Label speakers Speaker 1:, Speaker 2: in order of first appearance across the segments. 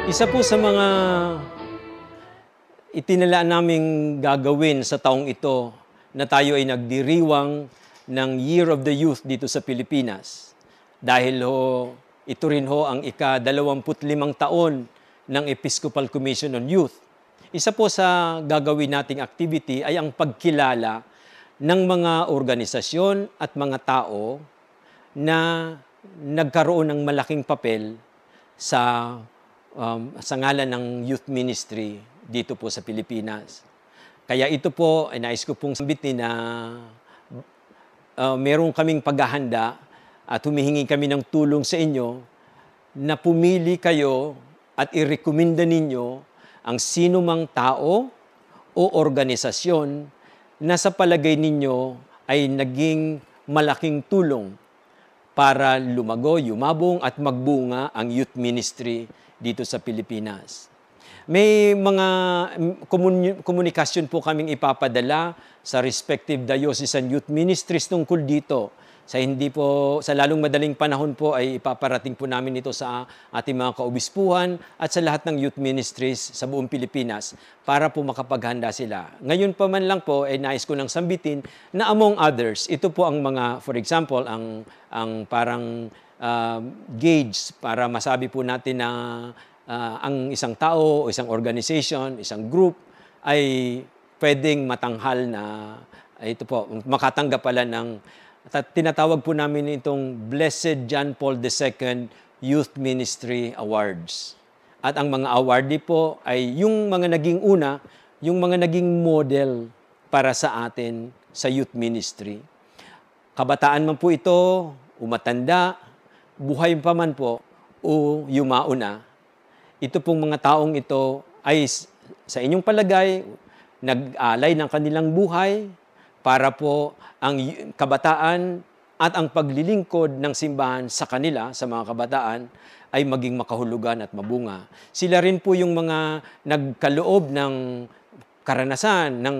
Speaker 1: Isa po sa mga itinala naming gagawin sa taong ito na tayo ay nagdiriwang ng Year of the Youth dito sa Pilipinas. Dahil ito rin ang ika-25 taon ng Episcopal Commission on Youth. Isa po sa gagawin nating activity ay ang pagkilala ng mga organisasyon at mga tao na nagkaroon ng malaking papel sa ngalan ng youth ministry dito po sa Pilipinas. Kaya ito po, ay nais ko pong sambitin na meron kaming paghahanda at humihingi kami ng tulong sa inyo na pumili kayo at irekomenda ninyo ang sino mang tao o organisasyon na sa palagay ninyo ay naging malaking tulong para lumago, yumabong at magbunga ang youth ministry dito sa Pilipinas. May mga komunikasyon po kaming ipapadala sa respective diocesan youth ministries tungkol dito. Sa lalong madaling panahon po ay ipaparating po namin ito sa ating mga kaobispuhan at sa lahat ng youth ministries sa buong Pilipinas para po makapaghanda sila. Ngayon pa man lang po ay nais ko lang sambitin na among others, ito po ang mga, for example, ang parang gauge para masabi po natin na ang isang tao o isang organization, isang group ay pwedeng matanghal na ito po, makatanggap pala ng tinatawag po namin itong Blessed John Paul II Youth Ministry Awards. At ang mga awardee po ay yung mga naging una, yung mga naging model para sa atin sa youth ministry. Kabataan man po ito, umatanda, buhay pa man po o yumao na, ito pong mga taong ito ay sa inyong palagay, nag-alay ng kanilang buhay para po ang kabataan at ang paglilingkod ng simbahan sa kanila, sa mga kabataan, ay maging makahulugan at mabunga. Sila rin po yung mga nagkaloob ng karanasan, ng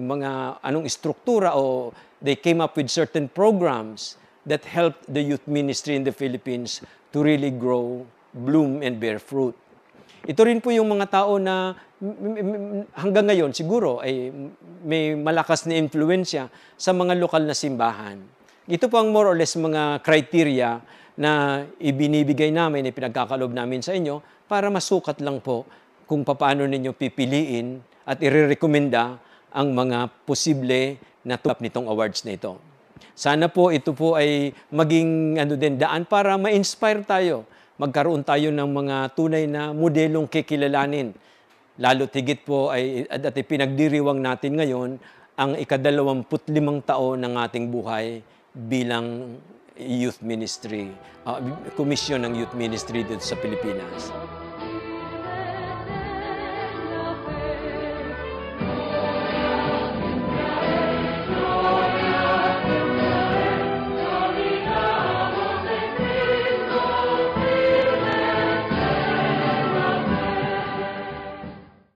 Speaker 1: mga anong istruktura o they came up with certain programs that helped the youth ministry in the Philippines to really grow, bloom, and bear fruit. Ito rin po yung mga tao na hanggang ngayon siguro ay may malakas na impluwensya sa mga lokal na simbahan. Ito po ang more or less mga criteria na ibinibigay namin, ipinagkakaloob namin sa inyo para masukat lang po kung paano ninyo pipiliin at irerekomenda ang mga posible na tulap nitong awards na ito. Sana po ito po ay maging daan para ma-inspire tayo. Magkaroon tayo ng mga tunay na modelong kikilalanin. Lalo't higit po ay pinagdiriwang natin ngayon ang ika-25 taon ng ating buhay bilang youth ministry, komisyon ng youth ministry dito sa Pilipinas.